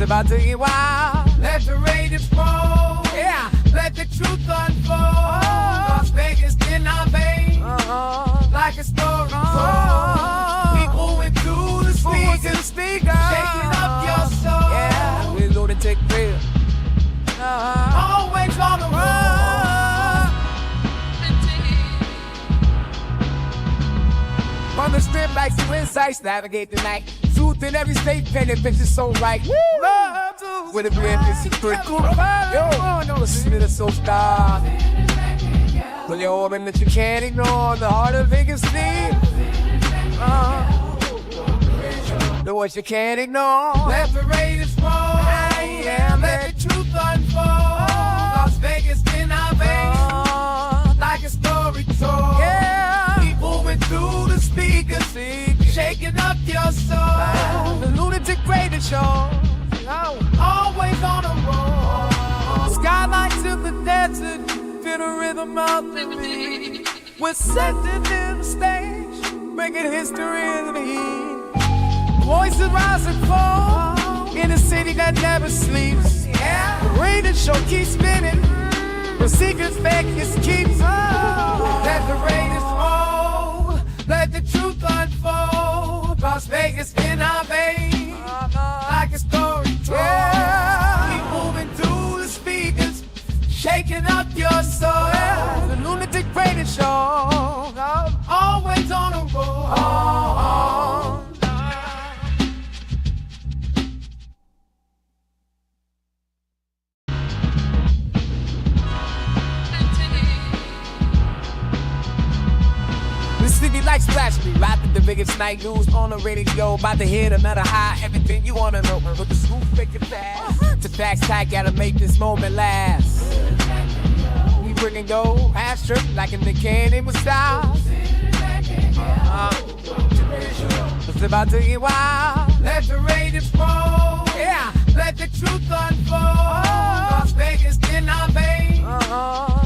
about to get wild. Let the Raiders roll. Yeah. Let the truth unfold. Las Vegas in our veins. Like a story told. People went through the speakers. Shaking up your soul. Yeah, we Lunatik real. Always on the road. On the strip like some insights, navigate the night. Truth in every state, pen and bitches so right. Love with a blend, it's a pretty cool. Yo, no, listen to the soul star. Pull your orb in that you can't ignore. The heart of Vegas need. The words you can't ignore. Let the Raiders roll. Yeah, let the truth unfold. Las Vegas in our veins. Like a story told. Yeah. People went through the speakers. Shaking up your soul. The Lunatic Radio Show. Always on the road. Skyline to the desert. Feel the rhythm of the beat. We're setting in the stage. Making history in the heat. Voices rise and fall. In a city that never sleeps. Yeah. The radio show keeps spinning. The secrets Vegas keeps. Let the Raiders roll. Let the truth unfold. Las Vegas in our veins. Like a story told. Yeah. We moving through the speakers. Shaking up your soul. The Lunatic Radio Show. Always on the road. The city like splash me, ride the biggest night news on the radio. About to hit another high, everything you wanna know. But the scoop make it fast. To facts tight, gotta make this moment last. We bringing go, half strip like in the candy with style. It's about to get wild. Let the Raiders roll. Yeah. Let the truth unfold. Las Vegas in our veins.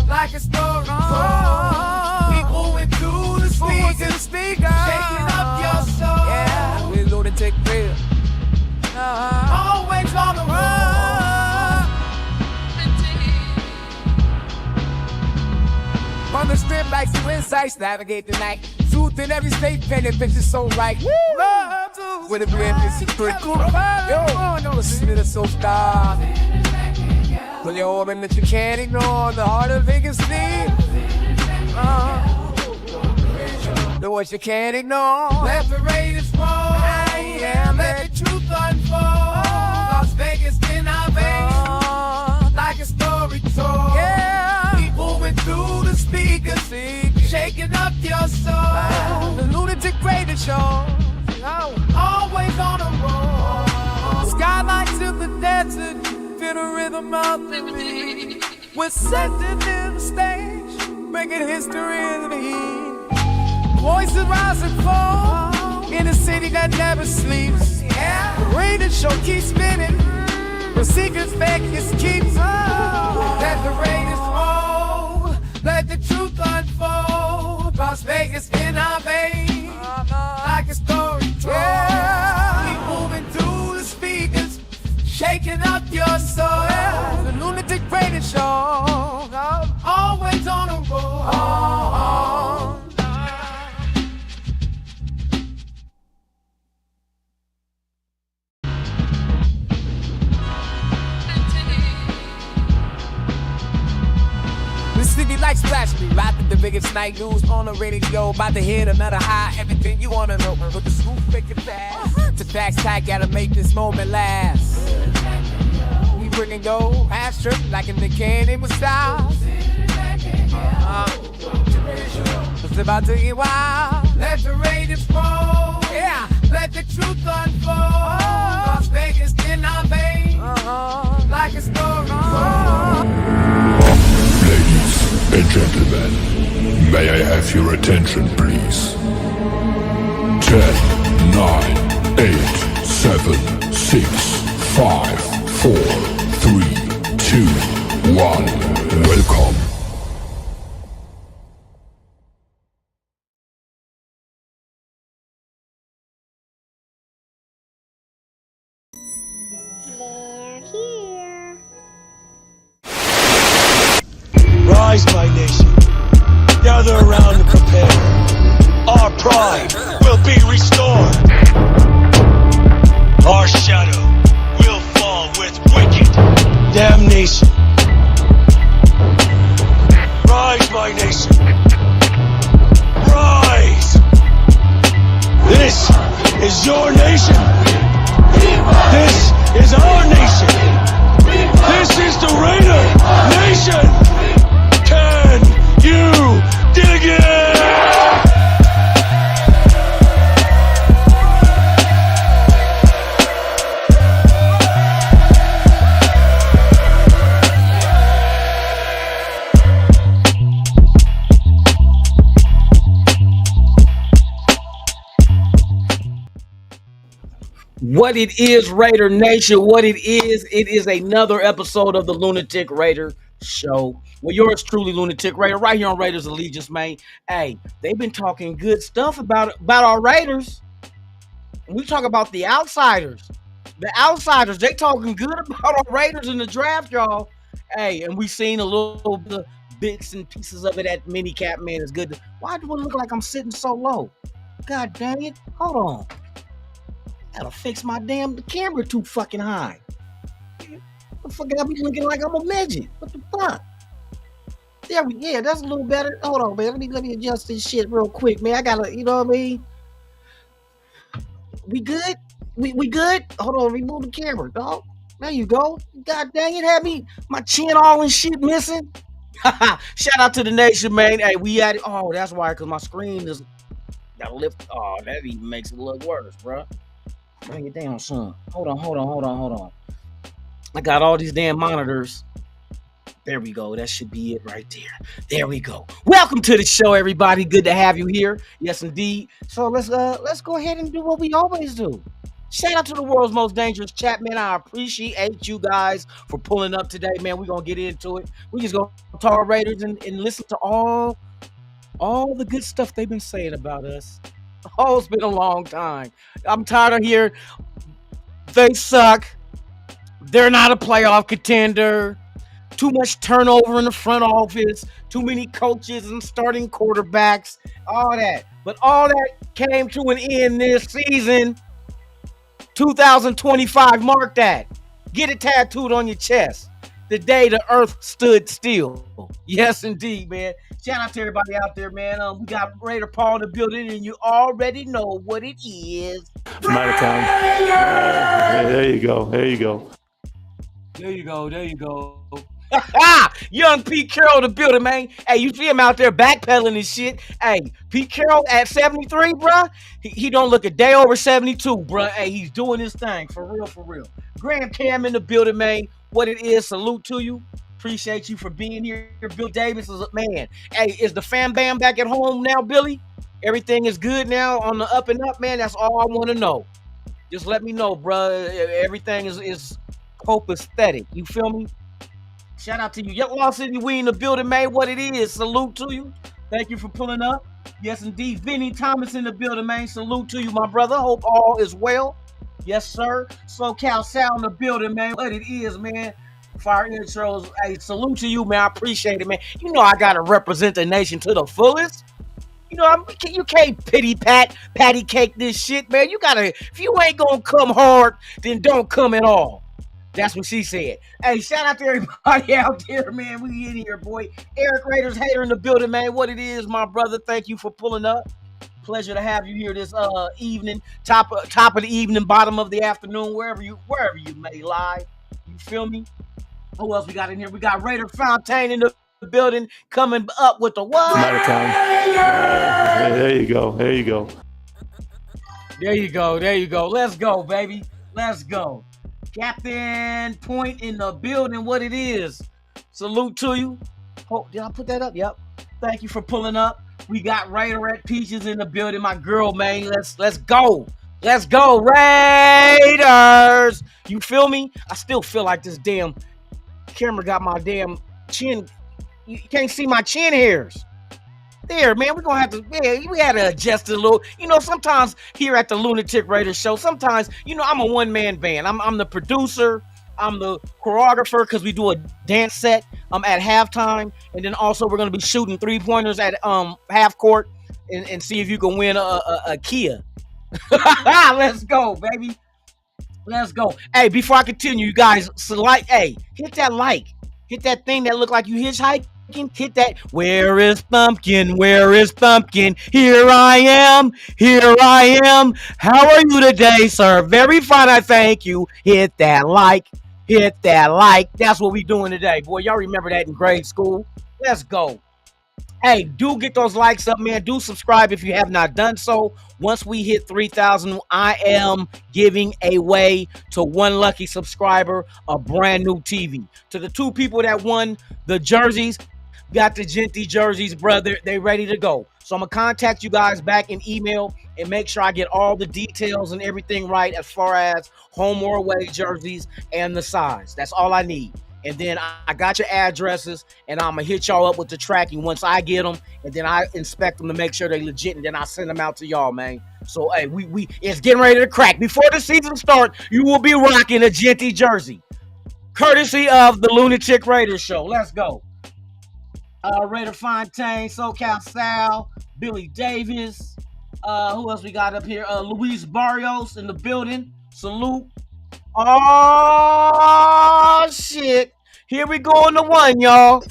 Like a story told. People went through the speakers. Shaking up your soul. Yeah, we Lunatic real. Always on the road. On the strip like some insights, navigate the night. Truth in every state, pen and bitches so right. Love with a blend, it's a pretty cool. Yo, no, listen to the soul star. Pull your orb in that you can't ignore. The heart of Vegas need. The words you can't ignore. Let the Raiders roll. Yeah, let the truth unfold. Las Vegas in our veins. Like a story told. Yeah. People went through the speakers. Shaking up your soul. The Lunatic Radio Show. Always on the road. Skyline to the desert. Feel the rhythm of the beat. We're setting in the stage. Making history in the heat. Voices rise and fall. In a city that never sleeps. Yeah. The radio show keeps spinning. The secrets Vegas keeps. Let the Raiders roll. Let the truth unfold. Las Vegas in our veins. Like a story told. Yeah. We moving through the speakers. Shaking up your soul. The Lunatic Radio Show. Always on the road. The city like splash me, ride the biggest night news on the radio. About to hit another high, everything you wanna know. But the scoop make it fast. To facts tight, gotta make this moment last. We bringing go, half strip like in the candy with style. It's about to get wild. Let the Raiders roll. Yeah. Let the truth unfold. Las Vegas in our veins. Like a story told. Ladies and gentlemen, may I have your attention, please? 10, 9, 8, 7, 6, 5, 4, 3, 2, 1. Welcome. Rise, my nation. Gather around and prepare. Our pride will be restored. Our shadow will fall with wicked damnation. Rise, my nation. Rise! This is your nation. This is our nation. This is the Raider Nation. Can you dig it? What it is, Raider Nation, what it is another episode of the Lunatic Raider Show. Well, yours truly, Lunatic Raider, right here on Raiders Allegiance, man. Hey, they've been talking good stuff about our Raiders. We talk about the outsiders. The outsiders, they talking good about our Raiders in the draft, y'all. Hey, and we seen a little bit of bits and pieces of it at minicap, man. It's good. Why do it look like I'm sitting so low? God dang it. Hold on. Gotta fix my damn camera too fucking high. The fuck I be looking like I'm a midget. What the fuck? Yeah, that's a little better. Hold on, man. Let me adjust this shit real quick, man. I gotta, you know what I mean? We good? We good? Hold on, remove the camera, dog. There you go. God dang it, had me my chin all and shit missing. Shout out to the nation, man. Hey, we at it. Oh, that's why, cause my screen is gotta lift. Oh, that even makes it look worse, bro. Bring it down, son. Hold on. I got all these damn monitors. There we go. That should be it right there. There we go. Welcome to the show, everybody. Good to have you here. Yes, indeed. So let's go ahead and do what we always do. Shout out to the world's most dangerous chat, man. I appreciate you guys for pulling up today, man. We're gonna get into it. We just gonna talk Raiders and listen to all the good stuff they've been saying about us. Oh, it's been a long time. I'm tired of hearing they suck. They're not a playoff contender. Too much turnover in the front office. Too many coaches and starting quarterbacks. All that. But all that came to an end this season. 2025, mark that. Get it tattooed on your chest. The day the earth stood still. Yes, indeed, man. Shout out to everybody out there, man. We got Raider Paul in the building, and you already know what it is. Time. There you go. Young Pete Carroll in the building, man. Hey, you see him out there backpedaling and shit. Hey, Pete Carroll at 73, bruh. He don't look a day over 72, bruh. Hey, he's doing his thing. For real. Graham Cam in the building, man. What it is, salute to you. Appreciate you for being here. Bill Davis is a man. Hey, is the fam bam back at home now, Billy? Everything is good now on the up and up, man. That's all I want to know. Just let me know, bruh. Everything is copacetic. You feel me? Shout out to you. Yellow City, we in the building, man. What it is, salute to you. Thank you for pulling up. Yes, indeed. Vinny Thomas in the building, man. Salute to you, my brother. Hope all is well. Yes, sir. SoCal Sal in the building, man. What it is, man. Fire intros. Hey, salute to you, man. I appreciate it, man. You know I gotta represent the nation to the fullest. You know, you can't patty cake this shit, man. You gotta, if you ain't gonna come hard, then don't come at all. That's what she said. Hey, shout out to everybody out there, man. We in here, boy. Eric Raiders hater in the building, man. What it is, my brother. Thank you for pulling up. Pleasure to have you here this evening, top of the evening, bottom of the afternoon, wherever you may lie. You feel me? Who else we got in here? We got Raider Fontaine in the building, coming up with the what? Time. There you go. There you go. Let's go, baby. Let's go. Captain Point in the building. What it is? Salute to you. Oh, did I put that up? Yep. Thank you for pulling up. We got Raider at Peaches in the building. My girl, man. Let's go. Let's go, Raiders. You feel me? I still feel like this damn camera got my damn chin. You can't see my chin hairs. There, man, we're gonna have to, we had to adjust it a little. You know, sometimes here at the Lunatic Raider Show, sometimes, you know, I'm a one-man band. I'm the producer, I'm the choreographer, because we do a dance set. at halftime, and then also we're gonna be shooting 3-pointers at half court and see if you can win a Kia. Let's go, baby. Let's go. Hey, before I continue, you guys, hey, hit that like. Hit that thing that look like you hitchhiking. Hit that. Where is Pumpkin? Where is Pumpkin? Here I am. Here I am. How are you today, sir? Very fine, I thank you. Hit that like. Hit that like. That's what we doing today. Boy, y'all remember that in grade school. Let's go. Hey, do get those likes up, man. Do subscribe if you have not done so. Once we hit 3,000, I am giving away to one lucky subscriber a brand new TV. To the 2 people that won the jerseys, got the Genty jerseys, brother. They ready to go. So I'm going to contact you guys back in email and make sure I get all the details and everything right as far as home or away jerseys and the size. That's all I need. And then I got your addresses, and I'm going to hit y'all up with the tracking once I get them, and then I inspect them to make sure they legit, and then I send them out to y'all, man. So, hey, we it's getting ready to crack. Before the season starts, you will be rocking a Genty jersey, courtesy of the Lunatic Raiders show. Let's go. Raider Fontaine, SoCal Sal, Billy Davis. Who else we got up here? Luis Barrios in the building. Salute. Oh, shit. Here we go on the one, y'all.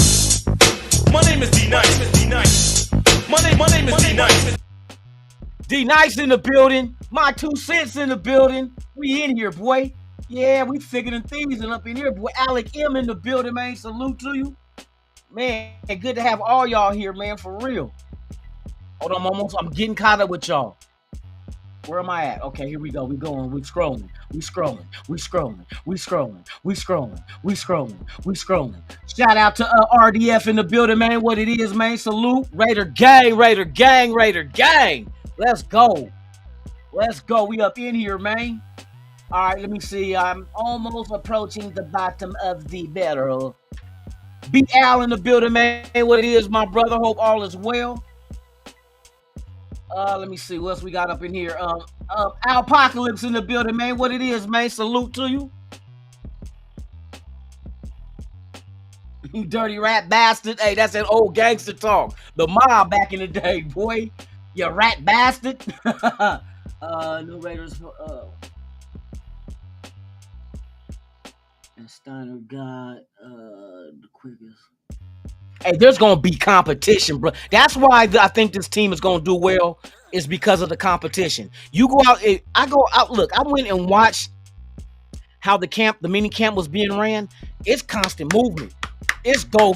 My name is D-Nice. My name is D-Nice. D-Nice in the building. My 2 cents in the building. We in here, boy. Yeah, we figuring things and up in here, boy. Alec M in the building, man. Salute to you. Man, good to have all y'all here, man, for real. Hold on, I'm getting caught up with y'all. Where am I at? Okay, here we go. We going. We scrolling. Shout out to RDF in the building, man. What it is, man. Salute. Raider gang. Let's go. We up in here, man. All right, let me see. I'm almost approaching the bottom of the barrel. Beat Al in the building, man. What it is, my brother. Hope all is well. Let me see what else we got up in here. Alpocalypse in the building, man. What it is, man. Salute to you. You dirty rat bastard. Hey, that's that old gangster talk. The mob back in the day, boy. You rat bastard. New Raiders. And Steiner got the quickest. Hey, there's going to be competition, bro. That's why I think this team is going to do well, is because of the competition. You go out, I go out, look, I went and watched how the mini camp was being ran. It's constant movement. It's go.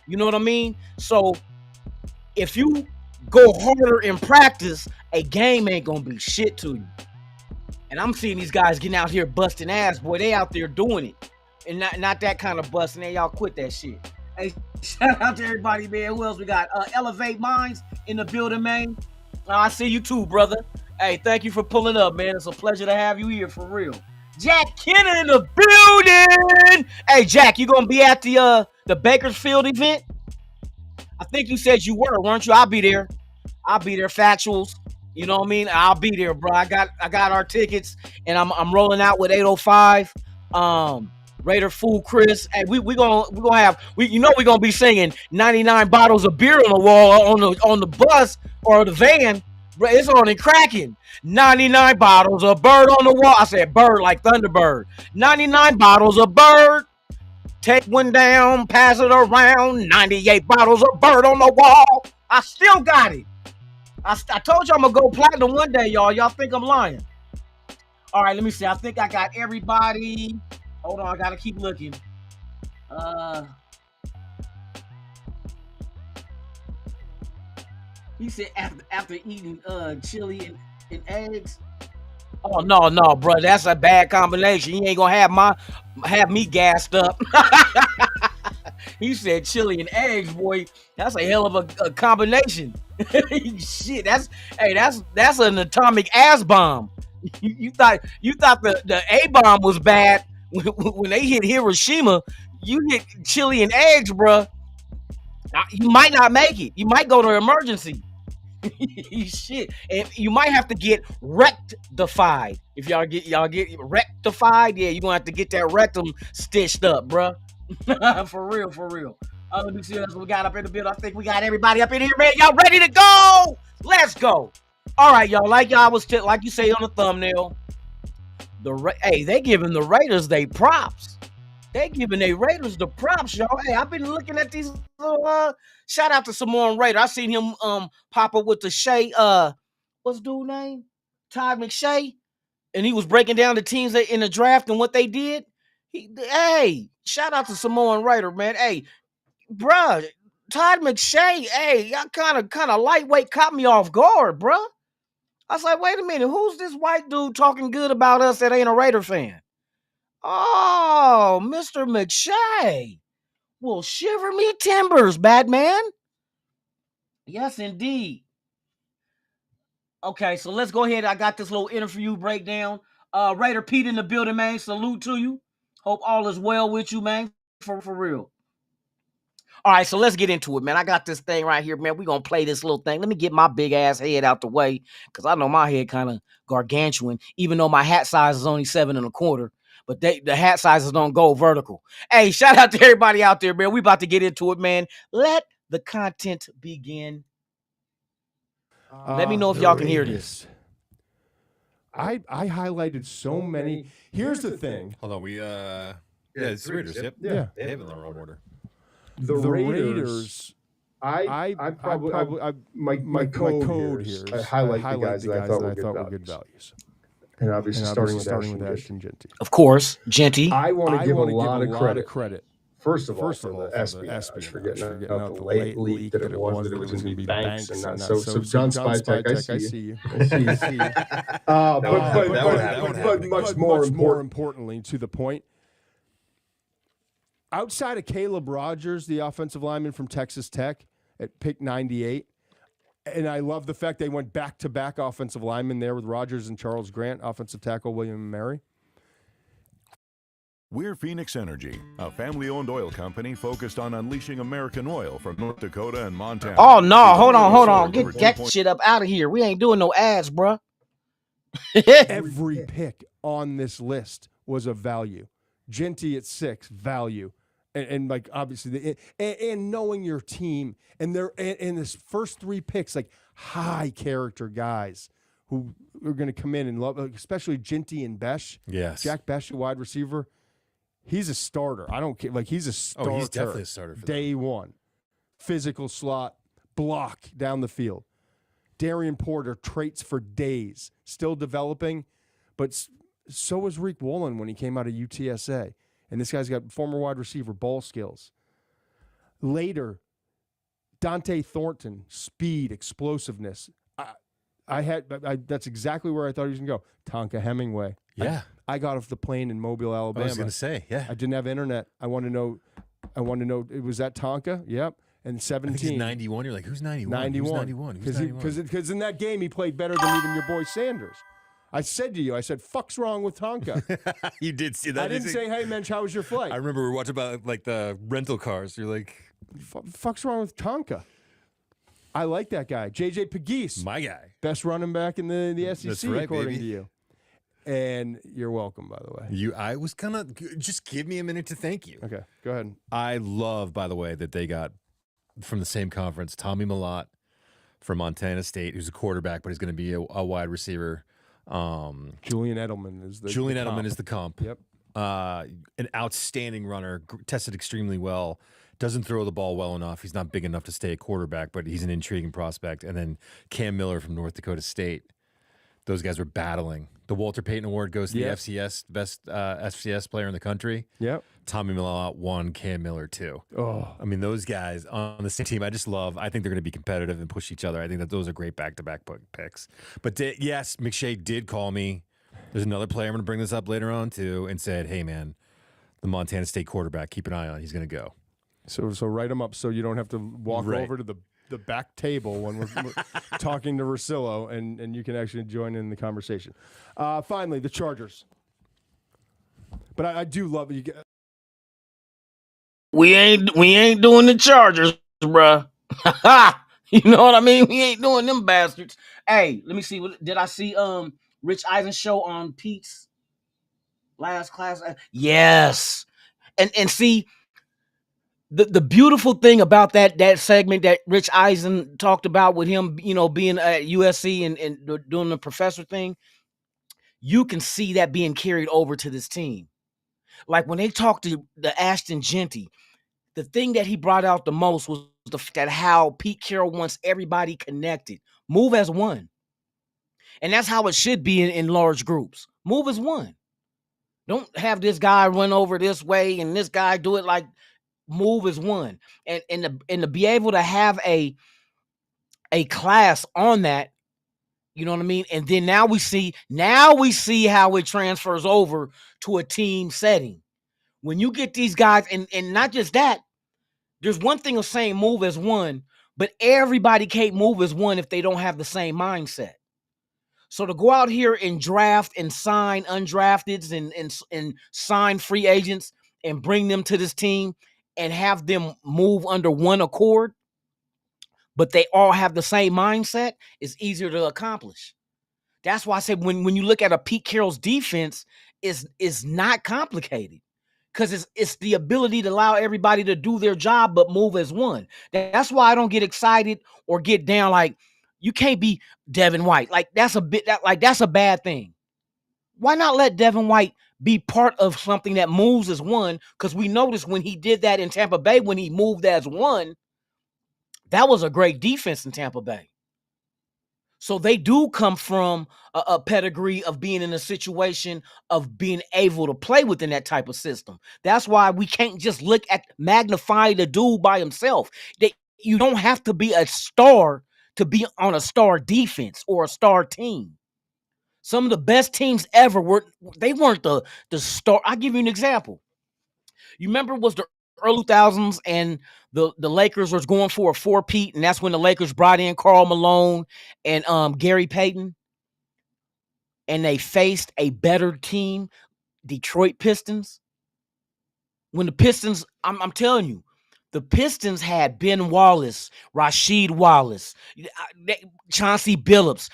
You know what I mean? So if you go harder in practice, a game ain't going to be shit to you. And I'm seeing these guys getting out here busting ass, boy. They out there doing it. And not that kind of busting. Hey, y'all quit that shit. Hey, shout out to everybody, man. Who else we got? Elevate Minds in the building, man. I see you too, brother. Hey, thank you for pulling up, man. It's a pleasure to have you here, for real. Jack Kenner in the building. Hey, Jack, you gonna be at the Bakersfield event? I think you said you were, weren't you? I'll be there. Factuals. You know what I mean? I'll be there, bro. I got our tickets, and I'm rolling out with 805. Raider Fool Chris. Hey, we're gonna be singing 99 bottles of beer on the wall on the bus or the van. It's on and cracking. 99 bottles of bird on the wall. I said bird like Thunderbird. 99 bottles of bird. Take one down, pass it around. 98 bottles of bird on the wall. I still got it. I told you I'm gonna go platinum one day, y'all. Y'all think I'm lying? All right, let me see. I think I got everybody. Hold on, I gotta keep looking. He said after eating chili and eggs. Oh no, bro, that's a bad combination. You ain't gonna have me gassed up. He said chili and eggs, boy. That's a hell of a combination. Shit, that's an atomic ass bomb. You thought the A bomb was bad. When they hit Hiroshima, you hit chili and eggs, bro. You might not make it. You might go to emergency. Shit, and you might have to get rectified. If y'all get rectified, yeah, you're gonna have to get that rectum stitched up, bro. For real, for real. Let me see what else we got up in the building. I think we got everybody up in here, man. Y'all ready to go? Let's go. All right, y'all. Like y'all was like you say on the thumbnail, hey, they giving the Raiders they props. They giving their Raiders the props, y'all. Hey, I've been looking at these little shout out to Samoan Raider. I seen him pop up with the Shea what's dude name? Todd McShay. And he was breaking down the teams in the draft and what they did. Hey, shout out to Samoan Raider, man. Hey, bruh, Todd McShay, hey, y'all kind of lightweight caught me off guard, bruh. I was like, wait a minute, who's this white dude talking good about us that ain't a Raider fan? Oh, Mr. McShay. Well, shiver me timbers, Batman. Yes, indeed. Okay, so let's go ahead. I got this little interview breakdown. Raider Pete in the building, man. Salute to you. Hope all is well with you, man. For real. All right, so let's get into it, man. I got this thing right here, man. We're going to play this little thing. Let me get my big ass head out the way because I know my head kind of gargantuan, even though my hat size is only 7 1/4. But the hat sizes don't go vertical. Hey, shout out to everybody out there, man. We about to get into it, man. Let the content begin. Let me know if y'all can hear this. I highlighted so many. Here's the thing. Hold on, yeah, it's the Raiders. Yep. Yeah. They have it in the wrong order. The Raiders. I probably my code here. I highlight the guys that I thought were good values. And obviously starting with Ashton Genty. Of course, Genty. I want to give a lot of credit. First of all, for the espionage, for getting out the late leak that it was going to be Banks and not so. So John Spytek, I see you. But much more importantly, to the point, outside of Caleb Rogers, the offensive lineman from Texas Tech at pick 98, and I love the fact they went back-to-back offensive linemen there with Rogers and Charles Grant, offensive tackle William Mary. We're Phoenix Energy, a family-owned oil company focused on unleashing American oil from North Dakota and Montana. Oh, no, hold on. Get that shit up out of here. We ain't doing no ads, bruh. Every pick on this list was of value. Genty at 6, value. And like, obviously, and knowing your team, and they're in this first 3 picks, like, high-character guys who are going to come in and love, especially Genty and Besh. Yes. Jack Besh, a wide receiver. He's a starter. I don't care. Like, he's a starter. Oh, he's definitely a starter for day them. One. Physical slot, block down the field. Darian Porter, traits for days. Still developing, but so was Reek Woolen when he came out of UTSA. And this guy's got former wide receiver ball skills. Later, Dante Thornton, speed, explosiveness. That's exactly where I thought he was going to go. Tonka Hemingway. Yeah. I got off the plane in Mobile, Alabama. I was going to say, yeah. I didn't have internet. I want to know, it was that Tonka? Yep. And 17. I think he's 91. You're like, who's 91? 91. Because in that game, he played better than even your boy Sanders. I said to you, fuck's wrong with Tonka? You did see that. I didn't say, hey, Mensch, how was your flight? I remember we were watching about like the rental cars. You're like, fuck's wrong with Tonka? I like that guy. J.J. Pegues. My guy. Best running back in the SEC, That's right, according baby. to you. And you're welcome, by the way. I was going to just give me a minute to thank you. Okay, go ahead. I love, by the way, that they got from the same conference, Tommy Millott from Montana State, who's a quarterback, but he's going to be a wide receiver. Julian Edelman is the comp. Yep. An outstanding runner, tested extremely well. Doesn't throw the ball well enough. He's not big enough to stay a quarterback, but he's an intriguing prospect. And then Cam Miller from North Dakota State. Those guys were battling. The Walter Payton Award goes to the FCS, best FCS player in the country. Yep. Tommy Millott won, Cam Miller too. Oh. I mean, those guys on the same team, I think they're going to be competitive and push each other. I think that those are great back-to-back picks. But yes, McShay did call me. There's another player I'm going to bring this up later on too, and said, hey man, the Montana State quarterback, keep an eye on. He's going to go. So write them up so you don't have to walk over to the back table when we're talking to Russillo, and you can actually join in the conversation. Finally, the Chargers. But I do love it. We ain't doing the Chargers, bruh. You know what I mean? We ain't doing them bastards. Hey, let me see. Did I see Rich Eisen show on Pete's last class? Yes. And see, the beautiful thing about that segment that Rich Eisen talked about with him, being at USC and doing the professor thing, you can see that being carried over to this team. Like when they talked to the Ashton Genty, the thing that he brought out the most was the fact that how Pete Carroll wants everybody connected. Move as one. And that's how it should be in large groups. Move as one. Don't have this guy run over this way and this guy do it like move as one. And to be able to have a class on that, you know what I mean? And then now we see how it transfers over to a team setting. When you get these guys, and not just that, there's one thing of saying move as one, but everybody can't move as one if they don't have the same mindset. So to go out here and draft and sign undrafteds and sign free agents and bring them to this team and have them move under one accord, but they all have the same mindset, is easier to accomplish. That's why I said when you look at a Pete Carroll's defense, is not complicated. Because it's the ability to allow everybody to do their job but move as one. That's why I don't get excited or get down like you can't be Devin White. Like that's a bad thing. Why not let Devin White be part of something that moves as one? Because we noticed when he did that in Tampa Bay, when he moved as one, that was a great defense in Tampa Bay. So they do come from a pedigree of being in a situation of being able to play within that type of system. That's why we can't just magnify the dude by himself. You don't have to be a star to be on a star defense or a star team. Some of the best teams ever weren't the star. I'll give you an example. You remember it was the early 2000s and the Lakers was going for a 4-peat, and that's when the Lakers brought in Karl Malone and Gary Payton, and they faced a better team, Detroit Pistons. When the Pistons, I'm telling you, the Pistons had Ben Wallace, Rasheed Wallace, Chauncey Billups.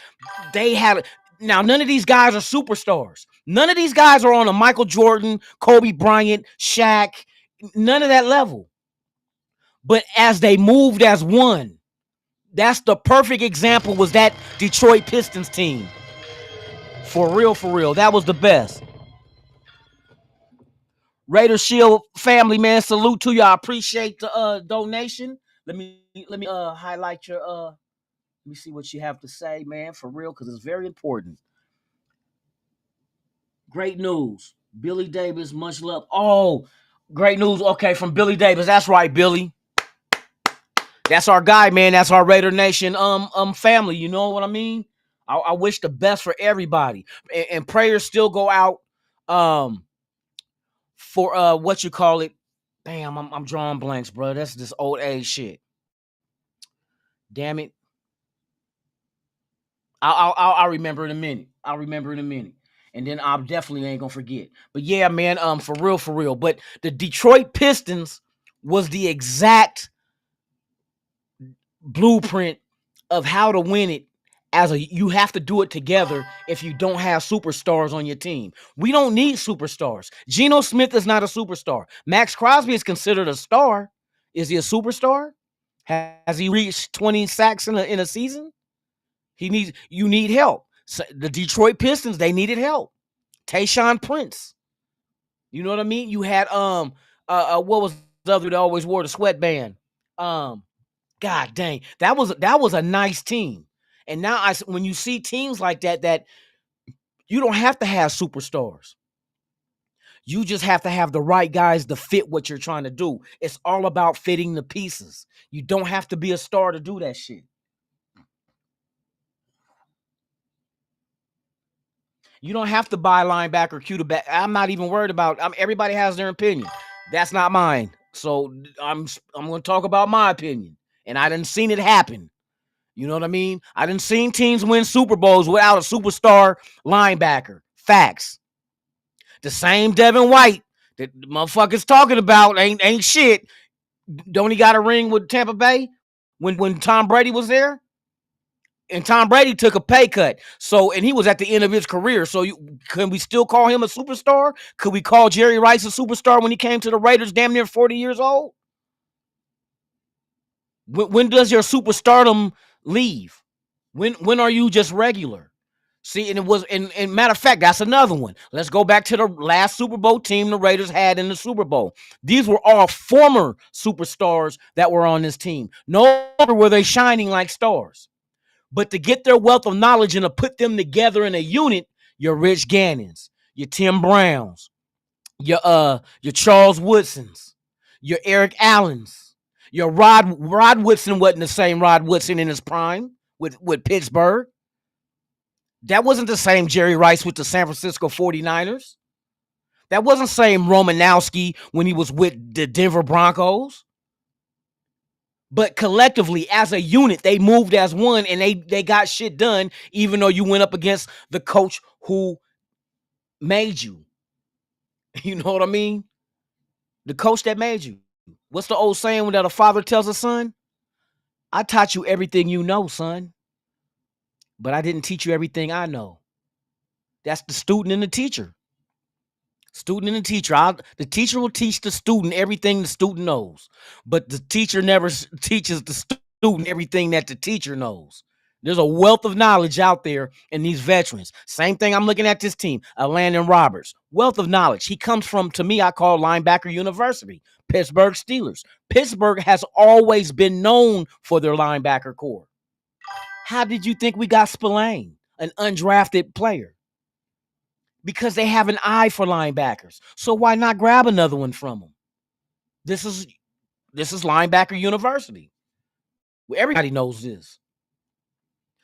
Now, none of these guys are superstars. None of these guys are on a Michael Jordan, Kobe Bryant, Shaq, none of that level. But as they moved as one, that's the perfect example was that Detroit Pistons team. For real. That was the best. Raider Shield family, man, salute to you. I appreciate the donation. Let me highlight your let me see what you have to say, man, for real, because it's very important. Great news. Billy Davis, much love. Oh, great news. Okay, from Billy Davis. That's right, Billy. That's our guy, man. That's our Raider Nation family. You know what I mean? I wish the best for everybody. And prayers still go out for what you call it. Damn, I'm drawing blanks, bro. That's this old age shit. Damn it. I'll remember in a minute. And then I definitely ain't gonna forget. But yeah, man, for real. But the Detroit Pistons was the exact blueprint of how to win it. You have to do it together if you don't have superstars on your team. We don't need superstars. Geno Smith is not a superstar. Max Crosby is considered a star. Is he a superstar? Has he reached 20 sacks in a season? You need help. So the Detroit Pistons, they needed help. Tayshaun Prince. You know what I mean? You had what was the other that always wore the sweatband? God dang, that was a nice team. And now when you see teams like that you don't have to have superstars. You just have to have the right guys to fit what you're trying to do. It's all about fitting the pieces. You don't have to be a star to do that shit. You don't have to buy linebacker, quarterback. I'm not even worried about. Everybody has their opinion. That's not mine. So I'm going to talk about my opinion. And I didn't seen it happen. You know what I mean? I didn't seen teams win Super Bowls without a superstar linebacker. Facts. The same Devin White that the motherfuckers talking about ain't shit. Don't he got a ring with Tampa Bay when Tom Brady was there? And Tom Brady took a pay cut. So, and he was at the end of his career. So can we still call him a superstar? Could we call Jerry Rice a superstar when he came to the Raiders damn near 40 years old? When does your superstardom leave? When are you just regular? See, and it was, and matter of fact, that's another one. Let's go back to the last Super Bowl team the Raiders had in the Super Bowl. These were all former superstars that were on this team. No longer were they shining like stars. But to get their wealth of knowledge and to put them together in a unit, your Rich Gannons, your Tim Browns, your Charles Woodsons, your Eric Allens, your Rod Woodson wasn't the same Rod Woodson in his prime with Pittsburgh. That wasn't the same Jerry Rice with the San Francisco 49ers. That wasn't the same Romanowski when he was with the Denver Broncos. But collectively, as a unit, they moved as one and they got shit done, even though you went up against the coach who made you. You know what I mean? The coach that made you. What's the old saying that a father tells a son? I taught you everything you know, son, but I didn't teach you everything I know. That's the student and the teacher. Student and the teacher. The teacher will teach the student everything the student knows, but the teacher never teaches the student everything that the teacher knows. There's a wealth of knowledge out there in these veterans. Same thing I'm looking at this team, Landon Roberts. Wealth of knowledge. He comes from, to me, I call linebacker university, Pittsburgh Steelers. Pittsburgh has always been known for their linebacker core. How did you think we got Spillane, an undrafted player? Because they have an eye for linebackers. So why not grab another one from them? This is linebacker university. Everybody knows this.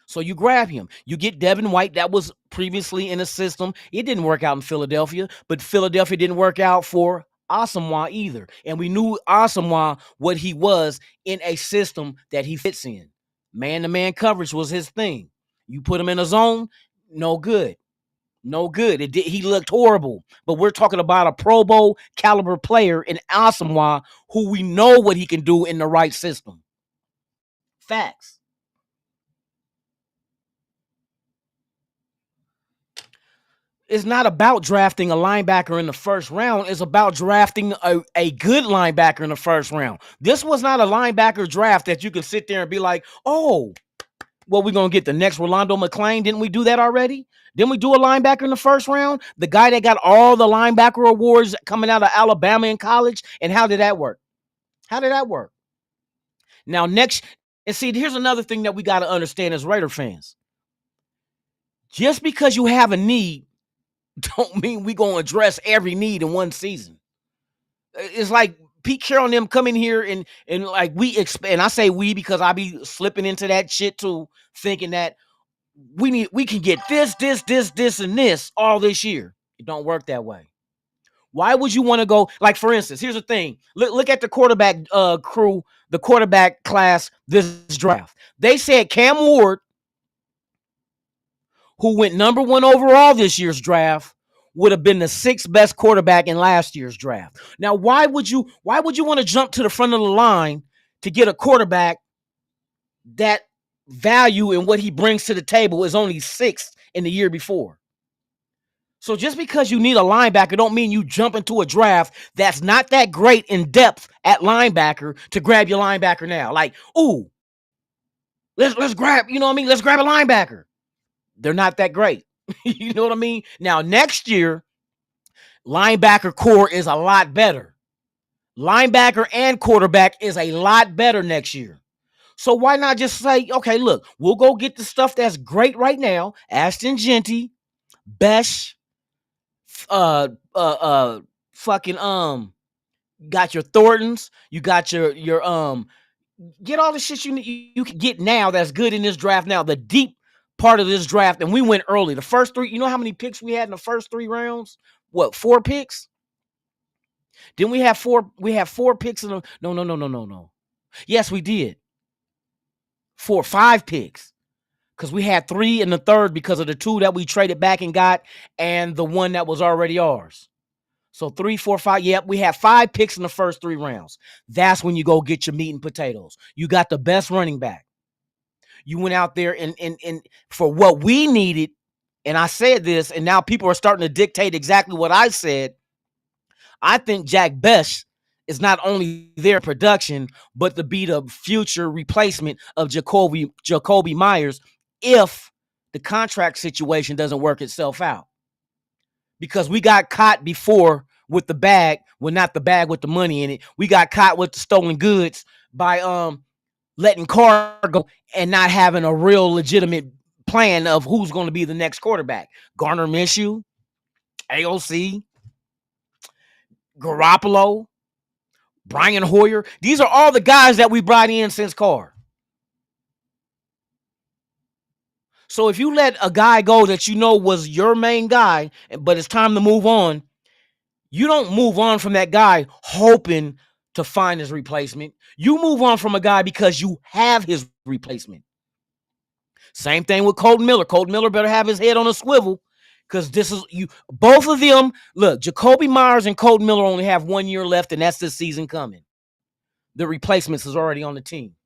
So you grab him. You get Devin White. That was previously in a system. It didn't work out in Philadelphia, but Philadelphia didn't work out for Asamoah either. And we knew Asamoah what he was in a system that he fits in. Man-to-man coverage was his thing. You put him in a zone, no good. No good. He looked horrible. But we're talking about a Pro Bowl caliber player in Asamoah who we know what he can do in the right system. Facts. It's not about drafting a linebacker in the first round. It's about drafting a good linebacker in the first round. This was not a linebacker draft that you can sit there and be like, oh, well, we're going to get the next Rolando McClain. Didn't we do that already? Didn't we do a linebacker in the first round? The guy that got all the linebacker awards coming out of Alabama in college. And how did that work? How did that work? Now, next, and see, here's another thing that we got to understand as Raider fans. Just because you have a need don't mean we're going to address every need in one season. It's like Pete Carroll and them coming here and like we expect, and I say we because I be slipping into that shit too, thinking that we can get this, and this all this year. It don't work that way. Why would you want to go? Like, for instance, here's the thing. Look at the quarterback crew, the quarterback class this draft. They said Cam Ward, who went number 1 overall this year's draft, would have been the 6th best quarterback in last year's draft. Now, why would you want to jump to the front of the line to get a quarterback that value and what he brings to the table is only 6th in the year before? So just because you need a linebacker don't mean you jump into a draft that's not that great in depth at linebacker to grab your linebacker now. Like, ooh, let's grab, you know what I mean? Let's grab a linebacker. They're not that great. You know what I mean? Now, next year, linebacker core is a lot better. Linebacker and quarterback is a lot better next year. So why not just say, okay, look, we'll go get the stuff that's great right now. Ashton Genty, Besh, fucking got your Thorntons, you got your get all the shit you can get now that's good in this draft now. The deep part of this draft, and we went early. The first 3, you know how many picks we had in the first 3 rounds? What, 4 picks? Didn't we have 4? We have 4 picks in the no. Yes, we did. 5 picks. Because we had 3 in the third because of the 2 that we traded back and got, and the 1 that was already ours. So 3, 4, 5. Yep, we had 5 picks in the first 3 rounds. That's when you go get your meat and potatoes. You got the best running back. You went out there and for what we needed, and I said this, and now people are starting to dictate exactly what I said. I think Jack Best is not only their production, but to be the future replacement of Jacoby Myers if the contract situation doesn't work itself out. Because we got caught before with the bag, well, not the bag with the money in it. We got caught with the stolen goods by letting Carr go and not having a real legitimate plan of who's going to be the next quarterback. Garner Minshew, AOC, Garoppolo, Brian Hoyer. These are all the guys that we brought in since Carr. So if you let a guy go that you know was your main guy, but it's time to move on, you don't move on from that guy hoping to find his replacement. You move on from a guy because you have his replacement. Same thing with Colton Miller. Colton Miller better have his head on a swivel because this is you. Both of them, look, Jacoby Myers and Colton Miller only have 1 year left, and that's this season coming. The replacements is already on the team.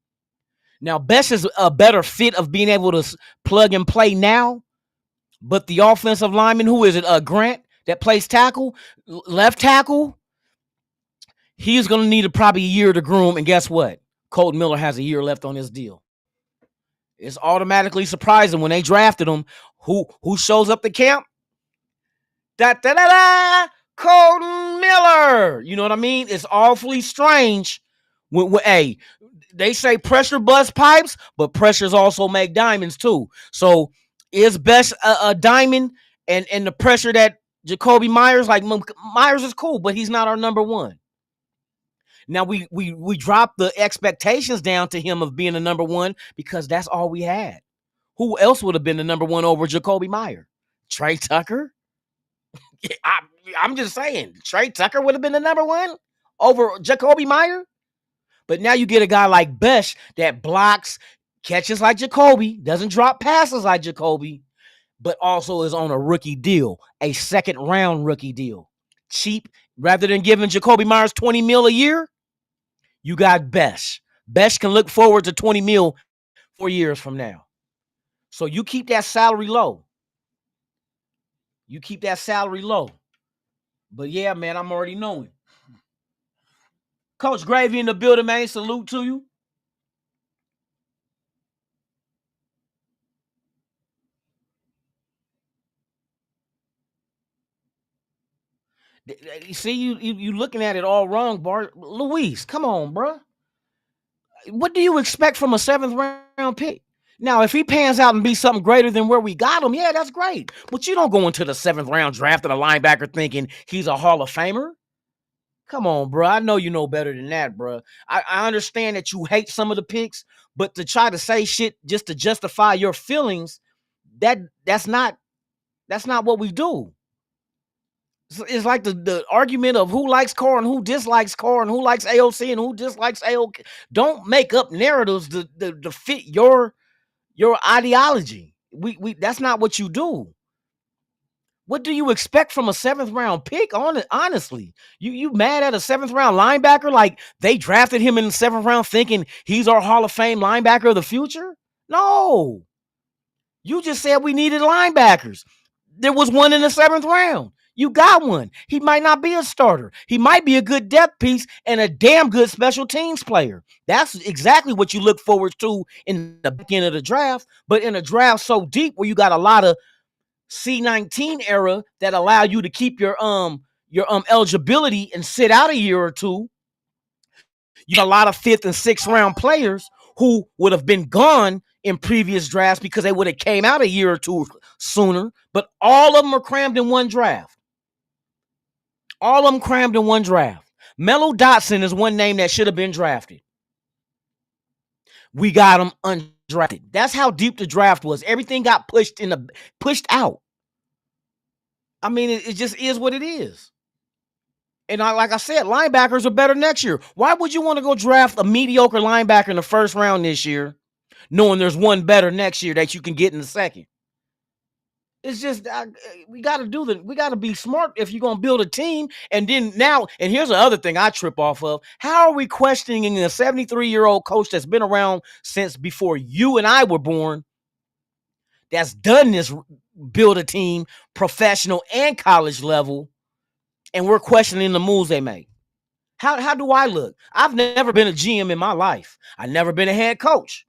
Now, Best is a better fit of being able to plug and play now, but the offensive lineman, who is it? Grant, that plays tackle, left tackle, he's going to need probably a year to groom, and guess what? Colton Miller has a year left on his deal. It's automatically surprising when they drafted him. Who shows up to camp? Colton Miller. You know what I mean? It's awfully strange. Hey, they say pressure busts pipes, but pressures also make diamonds too. So is Best a diamond? And the pressure that Jacoby Myers, like Myers is cool, but he's not our number one. Now we dropped the expectations down to him of being the number one because that's all we had. Who else would have been the number one over Jacoby Myers? Trey Tucker? I'm just saying, Trey Tucker would have been the number one over Jacoby Myers. But now you get a guy like Best that blocks, catches like Jacoby, doesn't drop passes like Jacoby, but also is on a rookie deal, a second round rookie deal. Cheap, rather than giving Jacoby Myers $20 million a year, you got Best. Best can look forward to $20 million 4 years from now. So you keep that salary low. You keep that salary low. But yeah, man, I'm already knowing. Coach Gravy in the building, man. Salute to you. You see, you looking at it all wrong, Bart. Luis, come on, bro. What do you expect from a 7th round pick? Now, if he pans out and be something greater than where we got him, yeah, that's great. But you don't go into the 7th round drafting a linebacker thinking he's a Hall of Famer. Come on, bro. I know you know better than that, bro. I understand that you hate some of the picks, but to try to say shit just to justify your feelings, that's not what we do. It's like the argument of who likes Carr and who dislikes Carr and who likes AOC and who dislikes AOC. Don't make up narratives to fit your ideology. We that's not what you do. What do you expect from a 7th round pick? Honestly, you mad at a 7th round linebacker like they drafted him in the 7th round thinking he's our Hall of Fame linebacker of the future? No. You just said we needed linebackers. There was one in the 7th round. You got one. He might not be a starter. He might be a good depth piece and a damn good special teams player. That's exactly what you look forward to in the back end of the draft. But in a draft so deep where you got a lot of C19 era that allow you to keep your eligibility and sit out a year or two, you got a lot of 5th and 6th round players who would have been gone in previous drafts because they would have came out a year or two sooner, but all of them are crammed in one draft. All of them crammed in one draft. Melo Dotson is one name that should have been drafted. We got him undrafted. That's how deep the draft was. Everything got pushed out. I mean, it just is what it is. And like I said, linebackers are better next year. Why would you want to go draft a mediocre linebacker in the 1st round this year, knowing there's one better next year that you can get in the 2nd? It's just we got to be smart if you're going to build a team. And then now, and here's the other thing I trip off of. How are we questioning a 73-year-old coach that's been around since before you and I were born, that's done this, build a team, professional and college level, and we're questioning the moves they make? How do I look? I've never been a GM in my life. I've never been a head coach,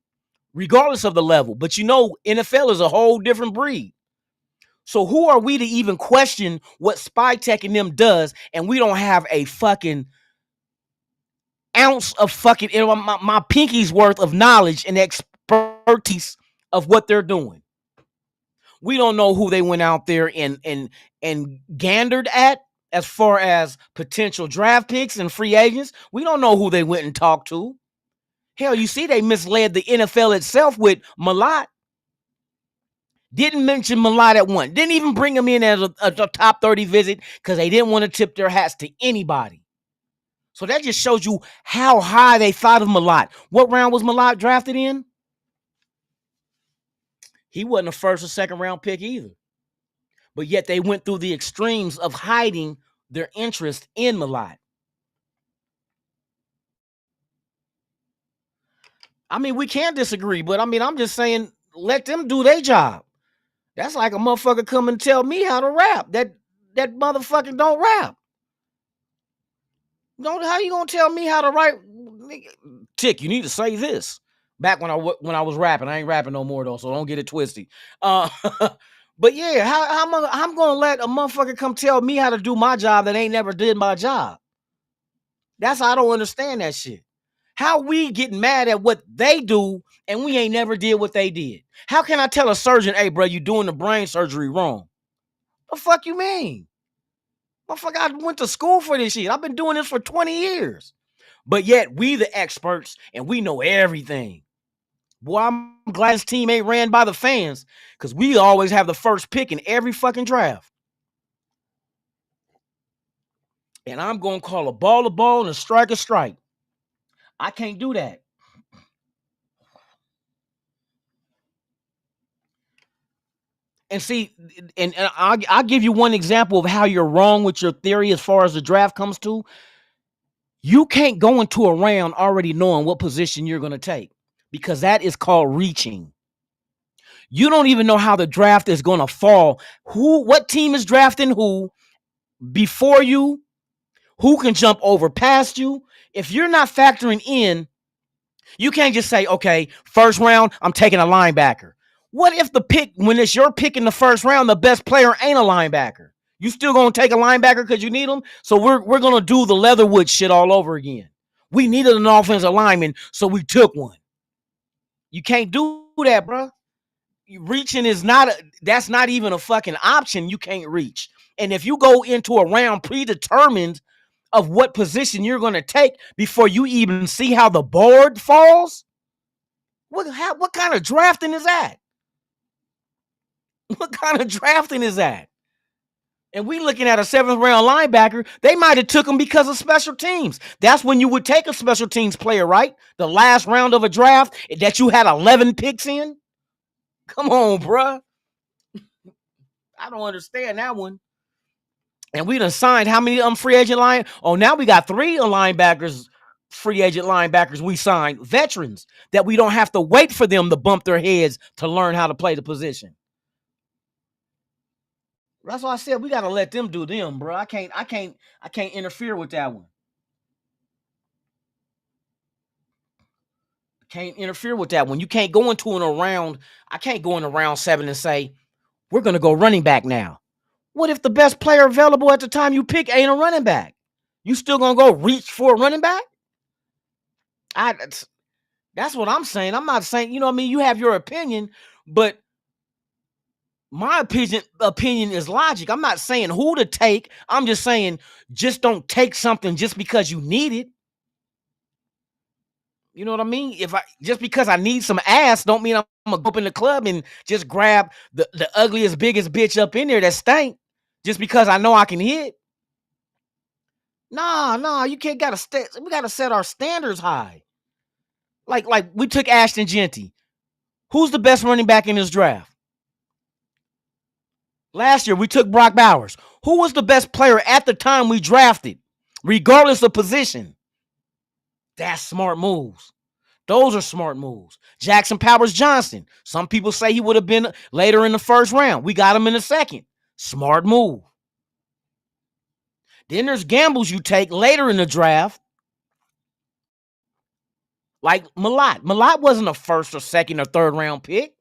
regardless of the level. But you know, NFL is a whole different breed. So who are we to even question what Spy Tech and them does, and we don't have a fucking ounce of fucking my pinky's worth of knowledge and expertise of what they're doing? We don't know who they went out there and gandered at as far as potential draft picks and free agents. We don't know who they went and talked to. Hell, you see, they misled the NFL itself with Malott. Didn't mention Malott at one. Didn't even bring him in as a top 30 visit because they didn't want to tip their hats to anybody. So that just shows you how high they thought of Malott. What round was Malott drafted in? He wasn't a first or second round pick either. But yet they went through the extremes of hiding their interest in Malott. I mean, we can't disagree, but I mean, I'm just saying, let them do their job. That's like a motherfucker come and tell me how to rap. That motherfucker don't rap. How you gonna tell me how to write? Tick, you need to say this. Back when I was rapping, I ain't rapping no more though, so don't get it twisty. But yeah, how I'm gonna let a motherfucker come tell me how to do my job that ain't never did my job? That's how I don't understand that shit. How we getting mad at what they do and we ain't never did what they did? How can I tell a surgeon, hey, bro, you doing the brain surgery wrong? The fuck you mean? Motherfucker, I went to school for this shit. I've been doing this for 20 years. But yet, we the experts and we know everything. Boy, I'm glad this team ain't ran by the fans because we always have the first pick in every fucking draft. And I'm going to call a ball and a strike. I can't do that. And see, and I'll give you one example of how you're wrong with your theory as far as the draft comes to. You can't go into a round already knowing what position you're going to take because that is called reaching. You don't even know how the draft is going to fall. What team is drafting who before you? Who can jump over past you? If you're not factoring in, you can't just say, okay, first round, I'm taking a linebacker. What if the pick, when it's your pick in the first round, the best player ain't a linebacker? You still gonna take a linebacker because you need him? So we're gonna do the Leatherwood shit all over again. We needed an offensive lineman, so we took one. You can't do that, bro. Reaching is that's not even a fucking option. You can't reach. And if you go into a round predetermined of what position you're gonna take before you even see how the board falls, what kind of drafting is that? What kind of drafting is that? And we looking at a 7th round linebacker. They might have took him because of special teams. That's when you would take a special teams player, right? The last round of a draft that you had 11 picks in. Come on, bruh. I don't understand that one. And we done signed how many free agent now we got 3 linebackers, free agent linebackers we signed, veterans that we don't have to wait for them to bump their heads to learn how to play the position. That's why I said we gotta let them do them, bro. I can't interfere with that one. Can't interfere with that one. You can't go into a round. I can't go into round 7 and say, we're gonna go running back now. What if the best player available at the time you pick ain't a running back? You still gonna go reach for a running back? That's what I'm saying. I'm not saying, you know what I mean? You have your opinion, but my opinion is logic. I'm not saying who to take. I'm just saying just don't take something just because you need it. You know what I mean? Just because I need some ass don't mean I'm gonna go up in the club and just grab the ugliest, biggest bitch up in there that stank just because I know I can hit. Nah, you can't we gotta set our standards high. Like we took Ashton Genty. Who's the best running back in this draft? Last year, we took Brock Bowers. Who was the best player at the time we drafted, regardless of position? That's smart moves. Those are smart moves. Jackson Powers Johnson. Some people say he would have been later in the first round. We got him in the second. Smart move. Then there's gambles you take later in the draft. Like Malott. Malott wasn't a first or second or third round pick.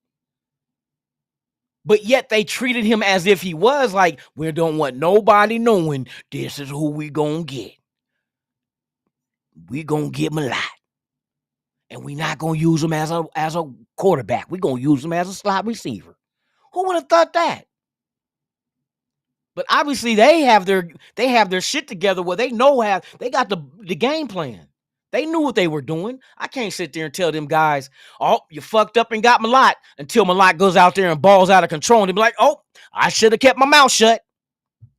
But yet they treated him as if he was. Like, we don't want nobody knowing this is who we gonna get. We gonna get Malott. And we not gonna use him as a quarterback. We gonna use him as a slot receiver. Who would have thought that? But obviously they have their shit together where they got the game plan. They knew what they were doing. I can't sit there and tell them guys, oh, you fucked up and got Malott, until Malott goes out there and balls out of control and they be like, oh, I should have kept my mouth shut.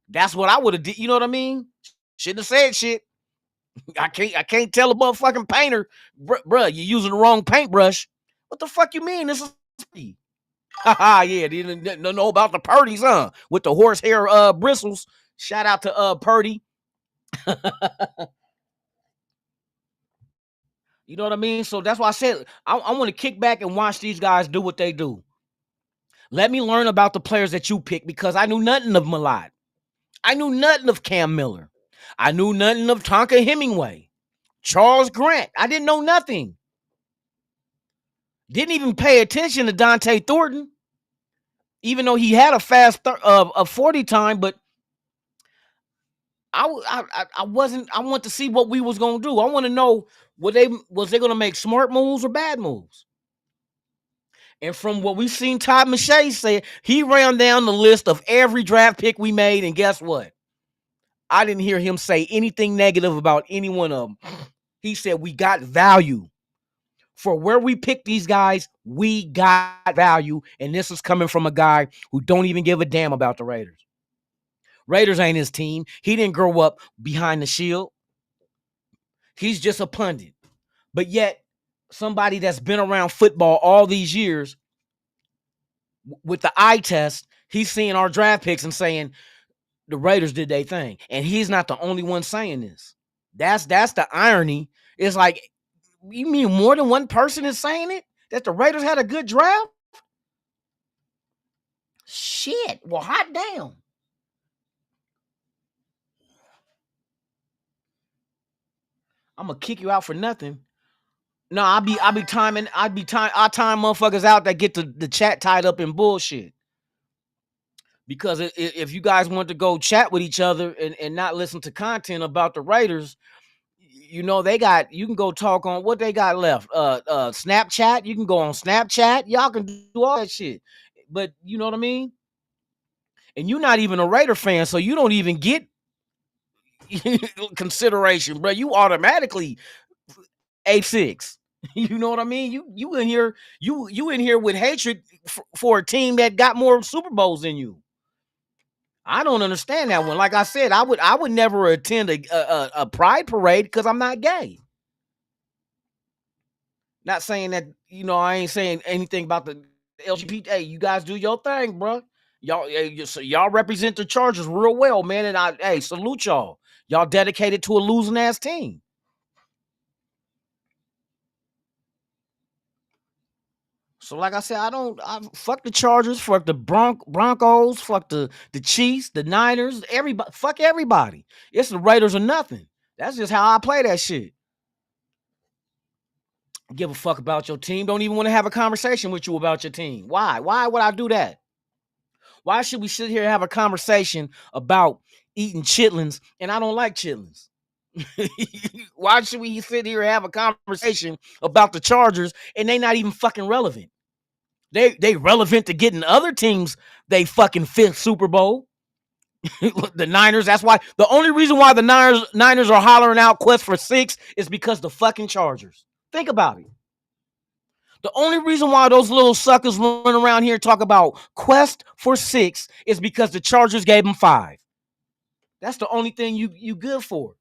That's what I would have did. You know what I mean? Shouldn't have said shit. I can't tell a motherfucking painter, bruh, you're using the wrong paintbrush. What the fuck you mean? This is me. Haha, yeah, they didn't know about the Purdy's, huh? With the horsehair bristles. Shout out to Purdy. You know what I mean? So that's why I said I want to kick back and watch these guys do what they do. Let me learn about the players that you pick, because I knew nothing of Malott. I knew nothing of Cam Miller. I knew nothing of Tonka Hemingway. Charles Grant. I didn't know nothing. Didn't even pay attention to Dante Thornton, even though he had a fast 40 time, but I want to see what we was gonna do. I want to know was they gonna make smart moves or bad moves. And from what we've seen Todd McShay say, he ran down the list of every draft pick we made, and guess what? I didn't hear him say anything negative about any one of them. He said we got value. For where we picked these guys, we got value, and this is coming from a guy who don't even give a damn about the Raiders. Raiders ain't his team. He didn't grow up behind the shield. He's just a pundit. But yet, somebody that's been around football all these years, with the eye test, he's seeing our draft picks and saying the Raiders did their thing. And he's not the only one saying this. That's the irony. It's like, you mean more than one person is saying it? That the Raiders had a good draft? Shit. Well, hot damn. I'm gonna kick you out for nothing. No, I time motherfuckers out that get the chat tied up in bullshit. Because if you guys want to go chat with each other and not listen to content about the Raiders, you know, you can go talk on what they got left. Snapchat, you can go on Snapchat. Y'all can do all that shit. But you know what I mean? And you're not even a Raider fan, so you don't even get consideration, bro. You automatically A6. You know what I mean? You in here, you in here with hatred for a team that got more Super Bowls than you. I don't understand that one. Like I said, I would never attend a pride parade because I'm not gay. Not saying that, you know, I ain't saying anything about the LGBT. Hey, you guys do your thing, bro. Y'all represent the Chargers real well, man. And salute y'all. Y'all dedicated to a losing ass team. So, like I said, I fuck the Chargers, fuck the Broncos, fuck the Chiefs, the Niners, everybody, fuck everybody. It's the Raiders or nothing. That's just how I play that shit. Give a fuck about your team. Don't even want to have a conversation with you about your team. Why? Why would I do that? Why should we sit here and have a conversation about eating chitlins and I don't like chitlins? Why should we sit here and have a conversation about the Chargers and they not even fucking relevant? They relevant to getting other teams they fucking fifth Super Bowl. The Niners, that's why the only reason why the Niners are hollering out quest for 6 is because the fucking Chargers. Think about it. The only reason why those little suckers run around here and talk about quest for 6 is because the Chargers gave them 5. That's the only thing you good for.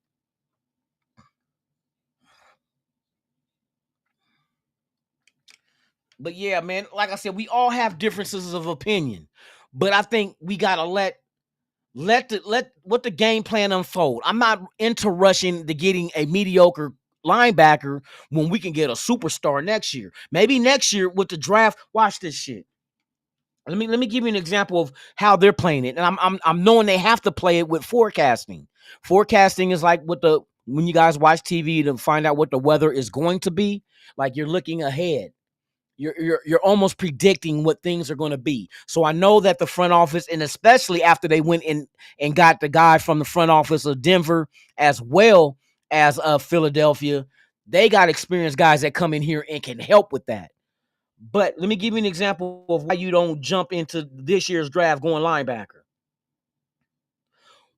But yeah, man, like I said, we all have differences of opinion. But I think we gotta let what the game plan unfold. I'm not into rushing to getting a mediocre linebacker when we can get a superstar next year. Maybe next year with the draft, watch this shit. Let me give you an example of how they're playing it, and I'm knowing they have to play it with forecasting. Forecasting is like when you guys watch TV to find out what the weather is going to be. Like you're looking ahead. You're almost predicting what things are going to be. So I know that the front office, and especially after they went in and got the guy from the front office of Denver as well as Philadelphia, they got experienced guys that come in here and can help with that. But let me give you an example of why you don't jump into this year's draft going linebacker.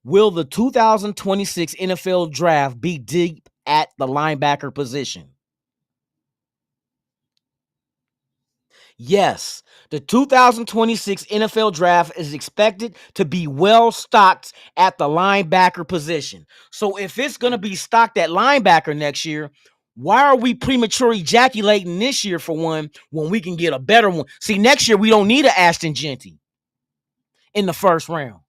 Will the 2026 NFL draft be deep at the linebacker position? Yes, the 2026 NFL draft is expected to be well stocked at the linebacker position. So if it's going to be stocked at linebacker next year, why are we premature ejaculating this year for one when we can get a better one? See, next year we don't need an Ashton Genty in the first round.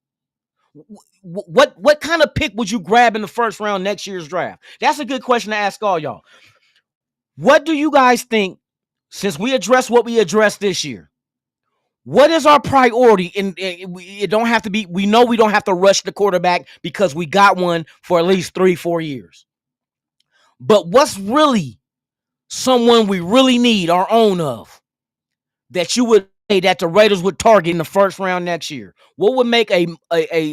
What kind of pick would you grab in the first round next year's draft? That's a good question to ask all y'all. What do you guys think, since we addressed what we addressed this year? What is our priority? And it don't have to be, we know we don't have to rush the quarterback because we got one for at least 3-4 years. But what's really someone we really need our own of that you would say that the Raiders would target in the first round next year? What would make a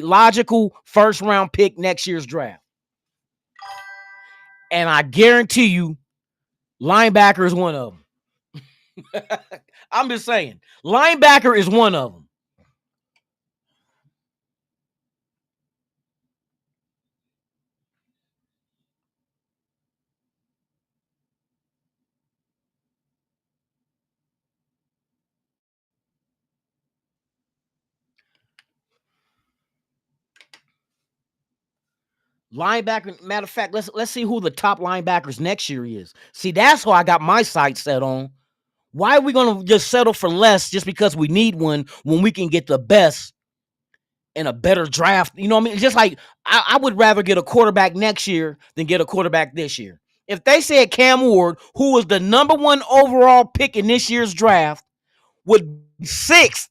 logical first round pick next year's draft? And I guarantee you, linebacker is one of them. I'm just saying, linebacker is one of them. Linebacker, matter of fact, let's see who the top linebackers next year is. See, that's who I got my sights set on. Why are we gonna just settle for less just because we need one when we can get the best in a better draft? You know what I mean? Just like I would rather get a quarterback next year than get a quarterback this year. If they said Cam Ward, who was the number 1 overall pick in this year's draft, would be 6th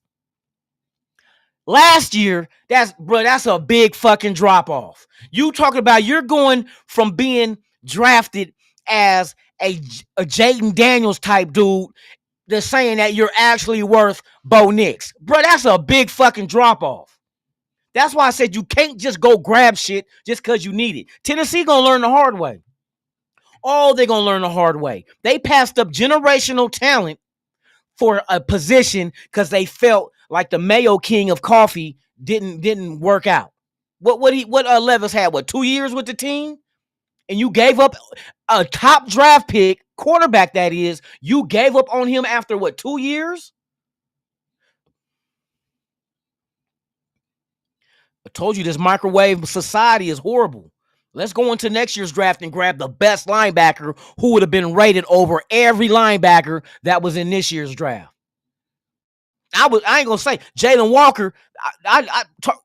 last year, that's a big fucking drop off. You talking about you're going from being drafted as a Jaden Daniels type dude to saying that you're actually worth Bo Nix. Bro, that's a big fucking drop off. That's why I said you can't just go grab shit just because you need it. Tennessee gonna learn the hard way. Oh, they're gonna learn the hard way. They passed up generational talent for a position because they felt like the Mayo King of coffee didn't work out. What Levis had, 2 years with the team? And you gave up a top draft pick, quarterback that is, you gave up on him after 2 years? I told you this microwave society is horrible. Let's go into next year's draft and grab the best linebacker who would have been rated over every linebacker that was in this year's draft. I ain't gonna say Jalen Walker.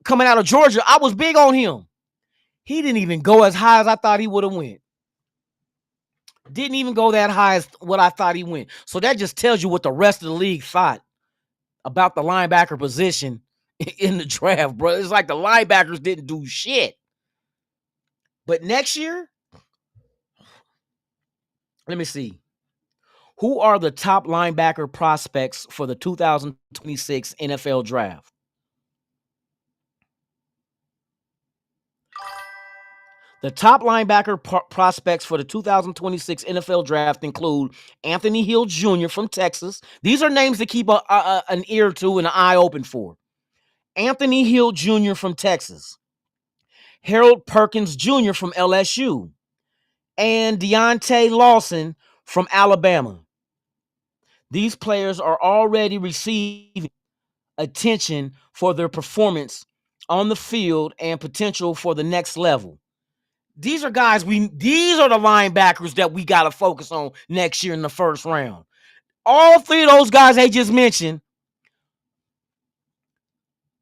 Coming out of Georgia, I was big on him. He didn't even go as high as I thought he would have went. Didn't even go that high as what I thought he went. So that just tells you what the rest of the league thought about the linebacker position in the draft, bro. It's like the linebackers didn't do shit. But next year, let me see. Who are the top linebacker prospects for the 2026 NFL draft? The top linebacker prospects for the 2026 NFL draft include Anthony Hill Jr. from Texas. These are names to keep an ear to and an eye open for. Anthony Hill Jr. from Texas. Harold Perkins Jr. from LSU. And Deontay Lawson from Alabama. These players are already receiving attention for their performance on the field and potential for the next level. These are guys these are the linebackers that we got to focus on next year in the first round. All 3 of those guys they just mentioned,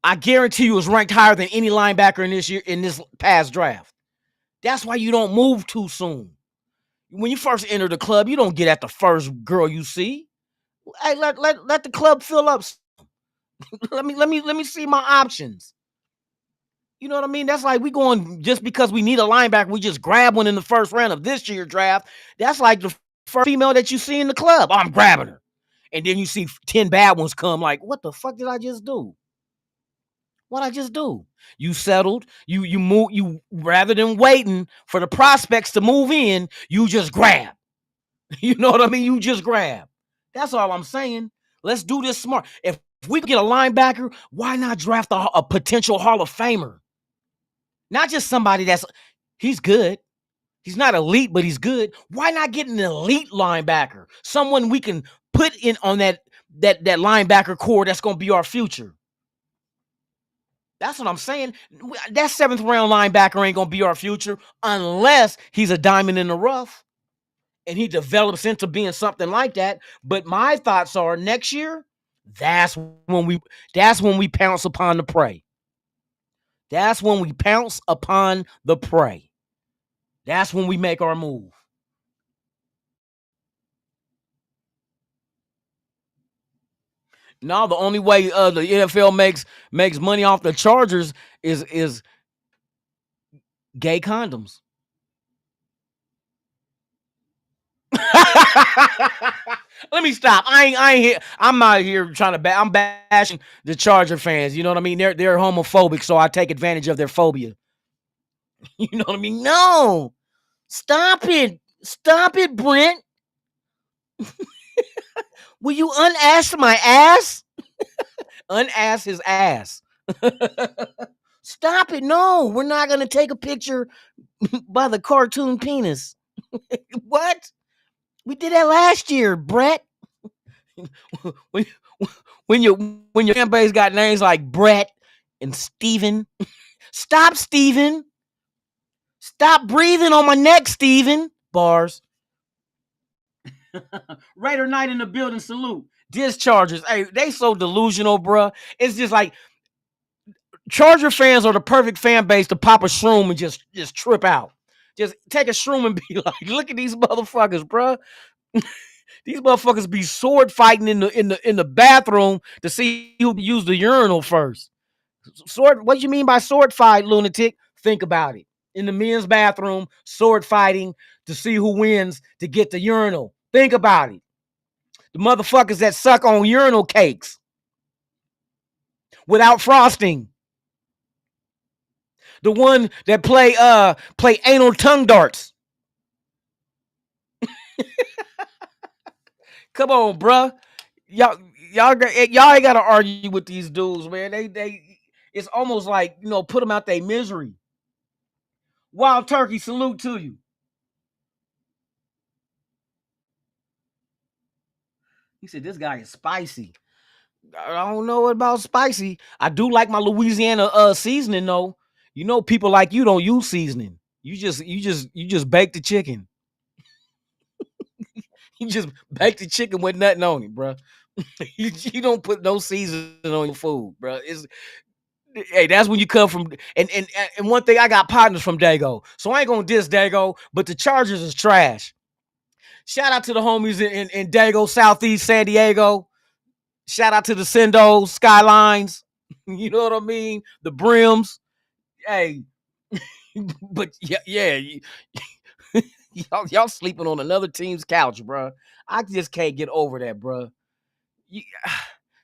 I guarantee you, is ranked higher than any linebacker in this past draft. That's why you don't move too soon. When you first enter the club, you don't get at the first girl you see. Hey, let the club fill up. let me see my options. You know what I mean? That's like we going just because we need a linebacker, we just grab one in the first round of this year's draft. That's like the first female that you see in the club. Oh, I'm grabbing her. And then you see 10 bad ones come like, what the fuck did I just do? What I just do? You settled. You move. You rather than waiting for the prospects to move in, you just grab. You know what I mean? You just grab. That's all I'm saying. Let's do this smart. If we get a linebacker, why not draft a potential Hall of Famer? Not just somebody he's good. He's not elite, but he's good. Why not get an elite linebacker? Someone we can put in on that linebacker core that's going to be our future. That's what I'm saying. That 7th round linebacker ain't going to be our future unless he's a diamond in the rough and he develops into being something like that. But my thoughts are next year, that's when we pounce upon the prey. That's when we pounce upon the prey. That's when we make our move. No, the only way the NFL makes money off the Chargers is gay condoms. Let me stop. I ain't here. I'm not here trying to I'm bashing the Charger fans. You know what I mean? They're homophobic, so I take advantage of their phobia. You know what I mean? No. Stop it. Stop it, Brent. Will you unass my ass? Unass his ass. Stop it. No, we're not going to take a picture by the cartoon penis. What? We did that last year, Brett. when your fan base got names like Brett and Steven. Stop, Steven. Stop breathing on my neck, Steven. Bars. Raider Knight in the building, salute. Dischargers. Hey, they so delusional, bruh. It's just like Charger fans are the perfect fan base to pop a shroom and just trip out. Just take a shroom and be like, look at these motherfuckers, bruh. These motherfuckers be sword fighting in the bathroom to see who used the urinal first. Sword, what do you mean by sword fight, lunatic? Think about it. In the men's bathroom, sword fighting to see who wins to get the urinal. Think about it. The motherfuckers that suck on urinal cakes without frosting. The one that play anal tongue darts. Come on, bruh. Y'all ain't gotta argue with these dudes, man. They it's almost like, put them out their misery. Wild Turkey, salute to you. He said this guy is spicy. I don't know about spicy. I do like my Louisiana seasoning though. People like you don't use seasoning. You just bake the chicken. You just bake the chicken with nothing on it, bro. you don't put no seasoning on your food, bro. Hey, that's when you come from. And one thing, I got partners from Dago, so I ain't gonna diss Dago, but the Chargers is trash. Shout out to the homies in Dago, Southeast San Diego. Shout out to the Sendos, Skylines. You know what I mean? The Brims. Hey, but yeah. Y'all sleeping on another team's couch, bro. I just can't get over that, bro.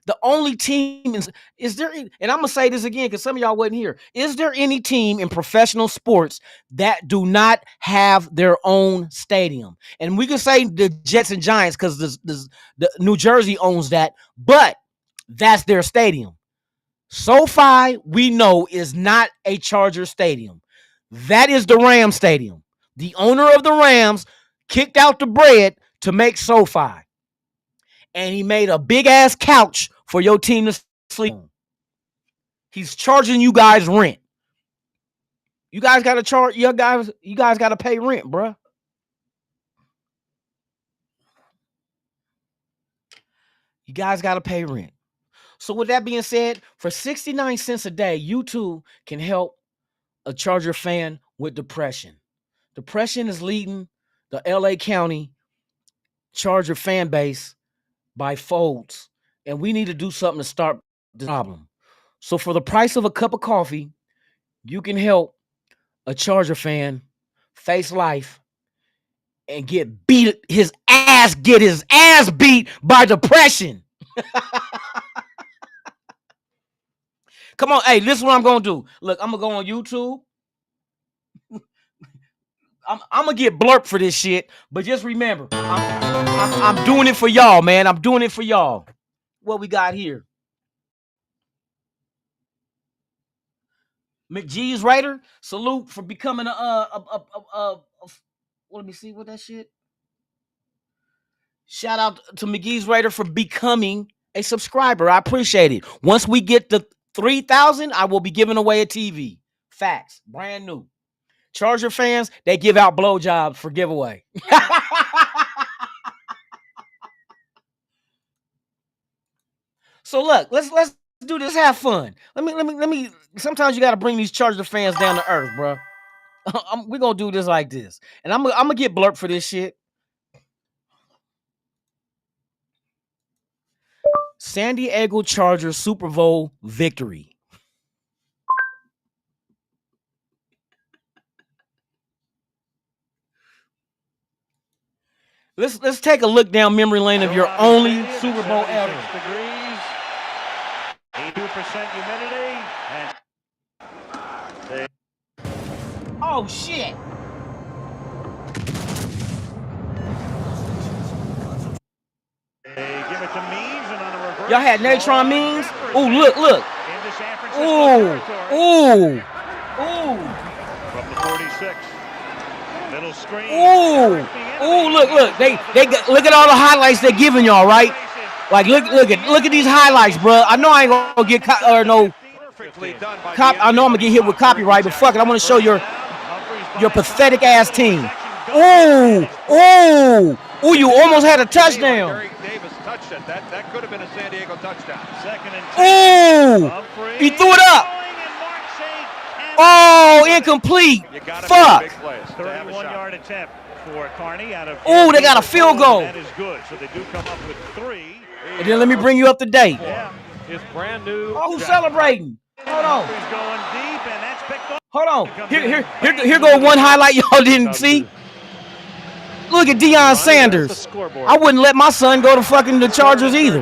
The only team is there, and I'm gonna say this again because some of y'all wasn't here. Is there any team in professional sports that do not have their own stadium? And we can say the Jets and Giants because the New Jersey owns that, but that's their stadium. SoFi, we know, is not a Charger stadium. That is the Rams stadium. The owner of the Rams kicked out the bread to make SoFi. And he made a big ass couch for your team to sleep on. He's charging you guys rent. You guys got to charge you guys got to pay rent, bruh. You guys got to pay rent. So with that being said, for 69 cents a day, you too can help a Charger fan with depression. Depression is leading the LA County Charger fan base by folds. And we need to do something to start the problem. So for the price of a cup of coffee, you can help a Charger fan face life and get his ass beat by depression. Come on, hey, this is what I'm gonna do. Look, I'm gonna go on YouTube. I'm gonna get blurped for this shit, but just remember, I'm doing it for y'all, man. I'm doing it for y'all. What we got here? McGee's Raider, salute for becoming let me see what that shit. Shout out to McGee's Raider for becoming a subscriber. I appreciate it. Once we get to 3,000, I will be giving away a TV. Facts, brand new. Charger fans, they give out blowjobs for giveaway. So look, let's do this. Have fun. Let me. Sometimes you got to bring these Charger fans down to earth, bro. We're gonna do this like this, and I'm gonna get blurped for this shit. San Diego Chargers Super Bowl victory. Let's take a look down memory lane of your only Super Bowl ever. Degrees, 82% humidity, and Oh shit! they give it to Means, and on a reverse. Y'all had Natron Means? Oh look! Into San Francisco Ooh! territory. Ooh! From the 46. Middle screen. Ooh! Look! They look at all the highlights they're giving y'all, right? Like look at these highlights, bro. I know I ain't gonna get I know I'm gonna get hit with copyright, but fuck it, I want to show your pathetic ass team. Ooh! You almost had a touchdown. Derek Davis touched it. That could have been a San Diego touchdown. Second and 10. Ooh! He threw it up. Oh, incomplete. Fuck. 31-yard attempt for Carney out of. Ooh, they got a field goal. That is good. So they do come up with 3. And then let me bring you up to date. Yeah, it's brand new. Oh, who's celebrating? Hold on. He's going deep, and that's picked up. Hold on. Here go one highlight y'all didn't see. Look at Deion Sanders. I wouldn't let my son go to fucking the Chargers either.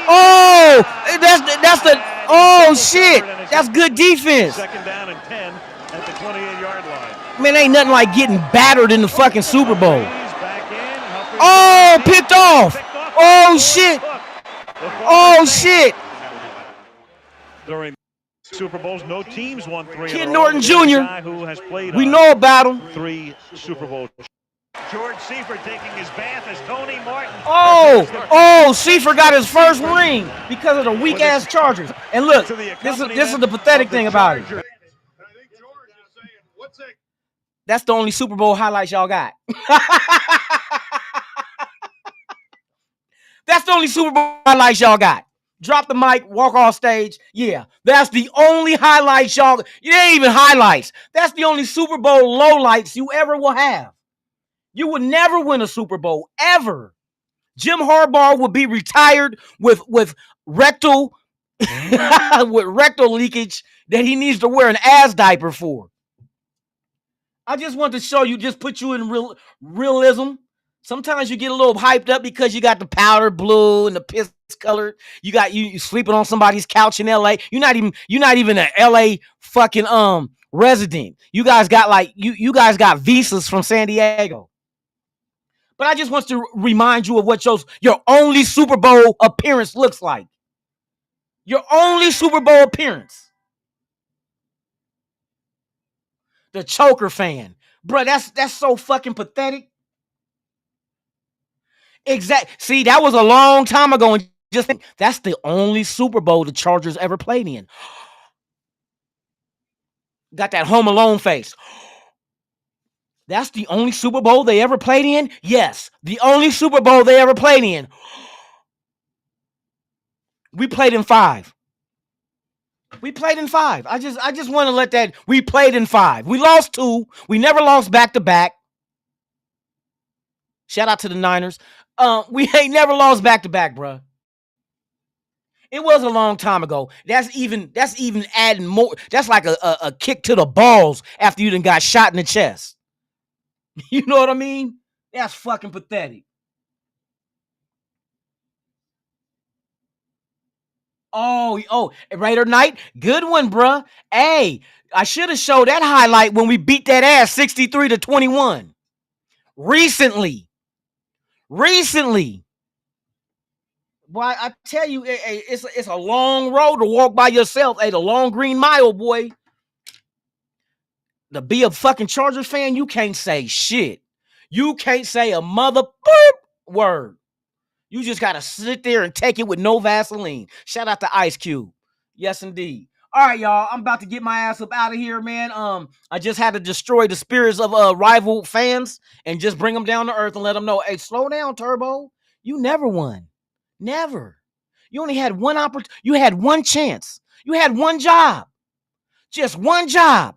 Oh, that's the. Oh shit, that's good defense. Second down and 10 at the 28-yard line. Man, ain't nothing like getting battered in the fucking Super Bowl. Oh, picked off. Oh shit. Oh shit. During Super Bowls, no teams won 3. Kid Norton Jr. Who has played We know about him. 3 Super Bowls. George Seifert taking his bath as Tony Martin. Oh, Seifert got his first ring because of the weak ass Chargers. And look, this is the pathetic thing about it. That's the only Super Bowl highlights y'all got. That's the only Super Bowl highlights y'all got. Drop the mic, walk off stage. Yeah, that's the only highlights y'all. It ain't even highlights. That's the only Super Bowl lowlights you ever will have. You would never win a Super Bowl, ever. Jim Harbaugh would be retired with rectal with rectal leakage that he needs to wear an ass diaper for. I just want to show you, just put you in realism. Sometimes you get a little hyped up because you got the powder blue and the piss colored. You sleeping on somebody's couch in LA. You're not even an LA fucking resident. You guys got you guys got visas from San Diego. But I just want to remind you of what your only Super Bowl appearance looks like. Your only Super Bowl appearance. The choker fan. Bruh, that's so fucking pathetic. See, that was a long time ago. And just think, that's the only Super Bowl the Chargers ever played in. Got that Home Alone face. That's the only Super Bowl they ever played in? Yes, the only Super Bowl they ever played in. We played in 5. We played in 5. I just want to let that. We played in 5. We lost 2. We never lost back-to-back. Shout out to the Niners. We ain't never lost back-to-back, bro. It was a long time ago. That's even adding more. That's like a kick to the balls after you done got shot in the chest. You know what I mean? That's fucking pathetic. Oh, Raider Knight, good one, bruh. Hey, I should have showed that highlight when we beat that ass 63-21. Recently. Boy, I tell you, it's a long road to walk by yourself. Hey, the long green mile, boy. To be a fucking Chargers fan, you can't say shit. You can't say a mother word. You just gotta sit there and take it with no Vaseline. Shout out to Ice Cube. Yes, indeed. All right, y'all. I'm about to get my ass up out of here, man. I just had to destroy the spirits of rival fans and just bring them down to earth and let them know, hey, slow down, Turbo. You never won. Never. You only had one opportunity. You had one chance. You had one job. Just one job.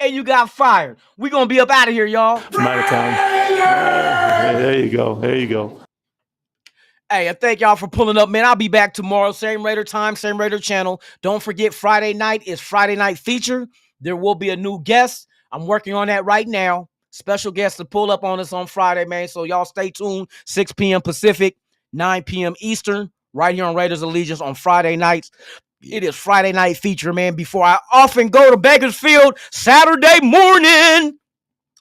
And you got fired. We're going to be up out of here, y'all. I'm out of time. There you go. Hey, I thank y'all for pulling up, man. I'll be back tomorrow. Same Raider time, same Raider channel. Don't forget, Friday night is Friday Night Feature. There will be a new guest. I'm working on that right now. Special guest to pull up on us on Friday, man. So y'all stay tuned. 6 p.m. Pacific, 9 p.m. Eastern, right here on Raiders Allegiance on Friday nights. It is Friday Night Feature, man. Before I often go to Bakersfield Saturday morning,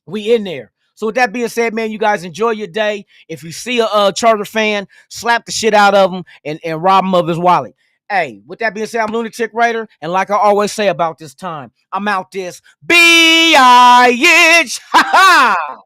we in there. So with that being said, man, you guys enjoy your day. If you see a Charger fan, slap the shit out of him and rob him of his wallet. Hey, with that being said, I'm Lunatic Raider, and like I always say about this time, I'm out this bitch. Ha ha!